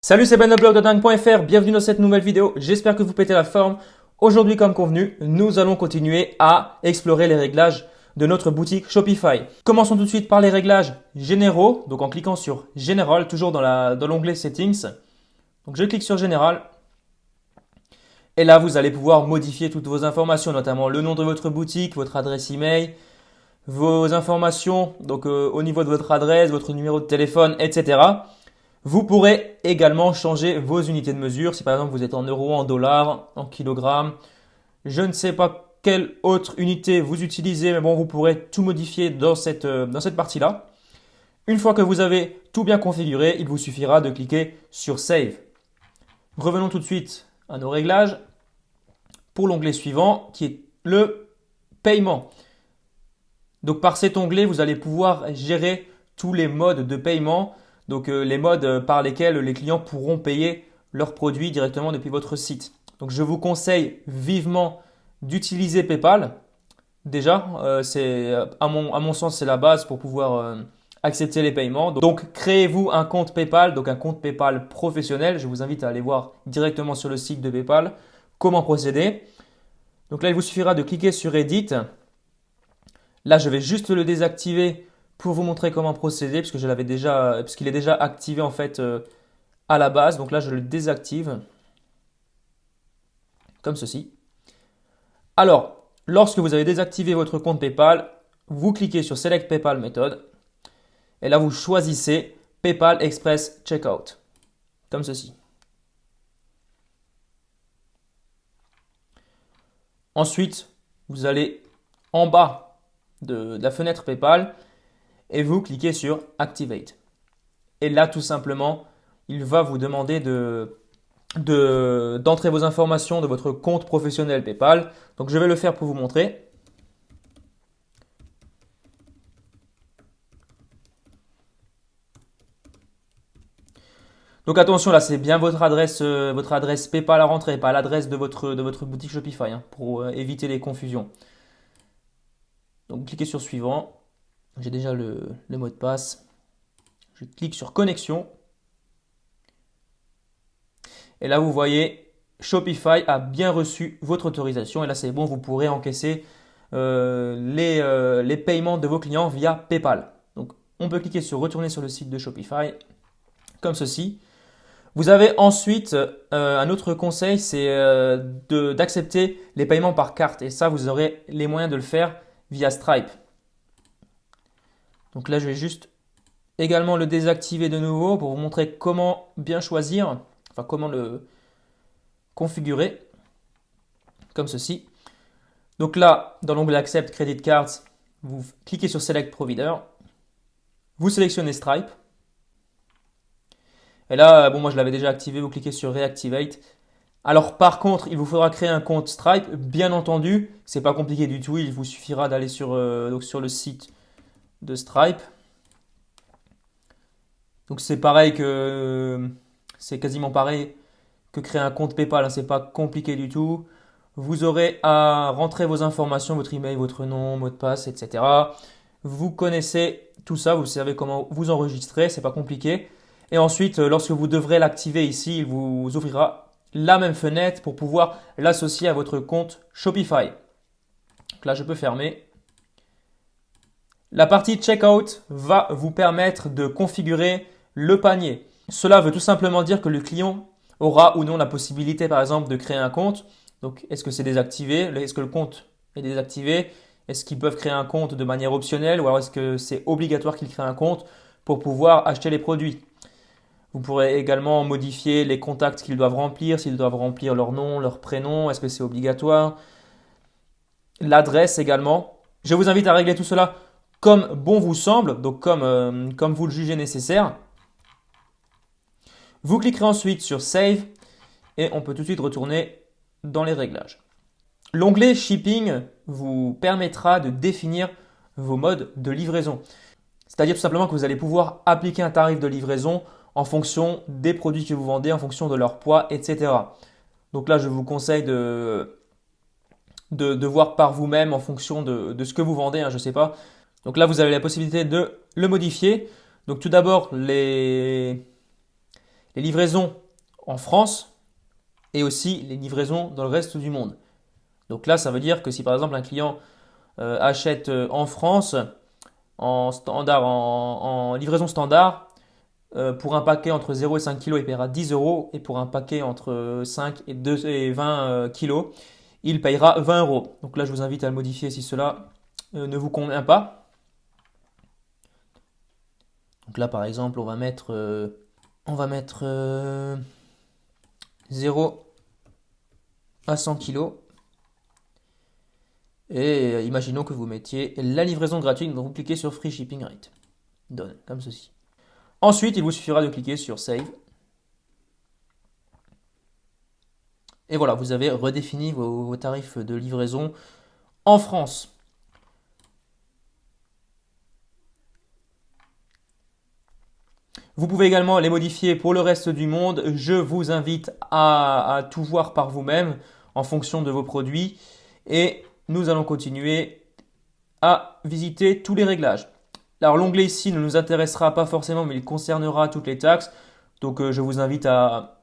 Salut, c'est Ben le blog de dingue.fr, bienvenue dans cette nouvelle vidéo, j'espère que vous pétez la forme. Aujourd'hui, comme convenu, nous allons continuer à explorer les réglages de notre boutique Shopify. Commençons tout de suite par les réglages généraux, donc en cliquant sur Général, toujours dans l'onglet Settings. Donc je clique sur Général. Et là, vous allez pouvoir modifier toutes vos informations, notamment le nom de votre boutique, votre adresse email, vos informations, donc au niveau de votre adresse, votre numéro de téléphone, etc. Vous pourrez également changer vos unités de mesure. Si par exemple vous êtes en euros, en dollars, en kilogrammes, je ne sais pas quelle autre unité vous utilisez, mais bon, vous pourrez tout modifier dans cette partie-là. Une fois que vous avez tout bien configuré, il vous suffira de cliquer sur Save. Revenons tout de suite à nos réglages pour l'onglet suivant qui est le paiement. Donc par cet onglet, vous allez pouvoir gérer tous les modes de paiement. Donc les modes par lesquels les clients pourront payer leurs produits directement depuis votre site. Donc je vous conseille vivement d'utiliser PayPal. Déjà, à mon sens, c'est la base pour pouvoir accepter les paiements. Donc créez-vous un compte PayPal, donc un compte PayPal professionnel. Je vous invite à aller voir directement sur le site de PayPal comment procéder. Donc là, il vous suffira de cliquer sur Edit. Là, je vais juste le désactiver pour vous montrer comment procéder, puisqu'il est déjà activé en fait à la base. Donc là, je le désactive comme ceci. Alors, lorsque vous avez désactivé votre compte PayPal, vous cliquez sur Select PayPal Method et là, vous choisissez PayPal Express Checkout comme ceci. Ensuite, vous allez en bas de la fenêtre PayPal et vous cliquez sur Activate. Et là, tout simplement, il va vous demander d'entrer vos informations de votre compte professionnel PayPal. Donc, je vais le faire pour vous montrer. Donc, attention, là, c'est bien votre adresse PayPal à rentrer, pas l'adresse de votre boutique Shopify, hein, pour éviter les confusions. Donc, cliquez sur Suivant. J'ai déjà le mot de passe. Je clique sur Connexion. Et là, vous voyez, Shopify a bien reçu votre autorisation. Et là, c'est bon, vous pourrez encaisser les paiements de vos clients via PayPal. Donc, on peut cliquer sur Retourner sur le site de Shopify, comme ceci. Vous avez ensuite un autre conseil, c'est d'accepter les paiements par carte. Et ça, vous aurez les moyens de le faire via Stripe. Donc là, je vais juste également le désactiver de nouveau pour vous montrer comment bien choisir, enfin comment le configurer, comme ceci. Donc là, dans l'onglet Accept Credit Cards, vous cliquez sur Select Provider, vous sélectionnez Stripe. Et là, bon, moi je l'avais déjà activé, vous cliquez sur Reactivate. Alors par contre, il vous faudra créer un compte Stripe, bien entendu, c'est pas compliqué du tout, il vous suffira d'aller sur le site de Stripe. Donc c'est quasiment pareil que créer un compte PayPal, hein, c'est pas compliqué du tout. Vous aurez à rentrer vos informations, votre email, votre nom, mot de passe, etc. Vous connaissez tout ça, vous savez comment vous enregistrer, c'est pas compliqué. Et ensuite, lorsque vous devrez l'activer ici, il vous ouvrira la même fenêtre pour pouvoir l'associer à votre compte Shopify. Donc là, je peux fermer. La partie Checkout va vous permettre de configurer le panier. Cela veut tout simplement dire que le client aura ou non la possibilité, par exemple, de créer un compte. Donc, est-ce que c'est désactivé? Est-ce que le compte est désactivé? Est-ce qu'ils peuvent créer un compte de manière optionnelle ou alors est-ce que c'est obligatoire qu'ils créent un compte pour pouvoir acheter les produits? Vous pourrez également modifier les contacts qu'ils doivent remplir, s'ils doivent remplir leur nom, leur prénom, est-ce que c'est obligatoire? L'adresse également. Je vous invite à régler tout cela comme bon vous semble, donc comme vous le jugez nécessaire. Vous cliquerez ensuite sur Save et on peut tout de suite retourner dans les réglages. L'onglet Shipping vous permettra de définir vos modes de livraison. C'est-à-dire tout simplement que vous allez pouvoir appliquer un tarif de livraison en fonction des produits que vous vendez, en fonction de leur poids, etc. Donc là, je vous conseille de voir par vous-même en fonction de ce que vous vendez, hein, je ne sais pas. Donc là, vous avez la possibilité de le modifier. Donc tout d'abord, les les livraisons en France et aussi les livraisons dans le reste du monde. Donc là, ça veut dire que si par exemple un client achète en France en standard, en livraison standard, pour un paquet entre 0 et 5 kg, il paiera 10 euros. Et pour un paquet entre 5 et 20 kg, il payera 20 euros. Donc là, je vous invite à le modifier si cela ne vous convient pas. Donc là, par exemple, on va mettre 0 à 100 kg. Et imaginons que vous mettiez la livraison gratuite, donc vous cliquez sur Free Shipping Rate. Done, comme ceci. Ensuite, il vous suffira de cliquer sur Save. Et voilà, vous avez redéfini vos tarifs de livraison en France. Vous pouvez également les modifier pour le reste du monde. Je vous invite à tout voir par vous-même en fonction de vos produits. Et nous allons continuer à visiter tous les réglages. Alors l'onglet ici ne nous intéressera pas forcément, mais il concernera toutes les taxes. Donc je vous invite à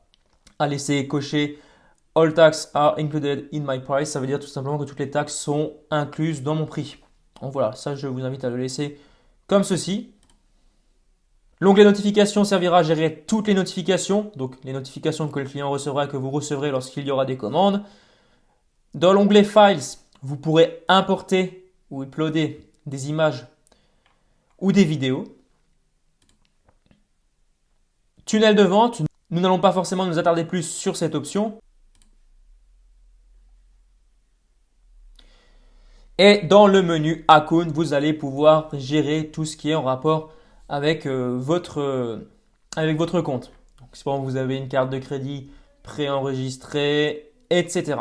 laisser cocher All taxes are included in my price. Ça veut dire tout simplement que toutes les taxes sont incluses dans mon prix. Donc voilà, ça je vous invite à le laisser comme ceci. L'onglet notification servira à gérer toutes les notifications, donc les notifications que le client recevra et que vous recevrez lorsqu'il y aura des commandes. Dans l'onglet Files, vous pourrez importer ou uploader des images ou des vidéos. Tunnel de vente, nous n'allons pas forcément nous attarder plus sur cette option. Et dans le menu Account, vous allez pouvoir gérer tout ce qui est en rapport avec votre compte. Donc, si par exemple vous avez une carte de crédit préenregistrée, etc.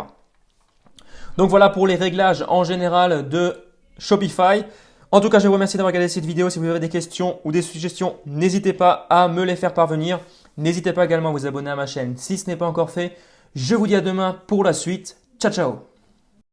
Donc voilà pour les réglages en général de Shopify. En tout cas, je vous remercie d'avoir regardé cette vidéo. Si vous avez des questions ou des suggestions, n'hésitez pas à me les faire parvenir. N'hésitez pas également à vous abonner à ma chaîne si ce n'est pas encore fait. Je vous dis à demain pour la suite. Ciao, ciao!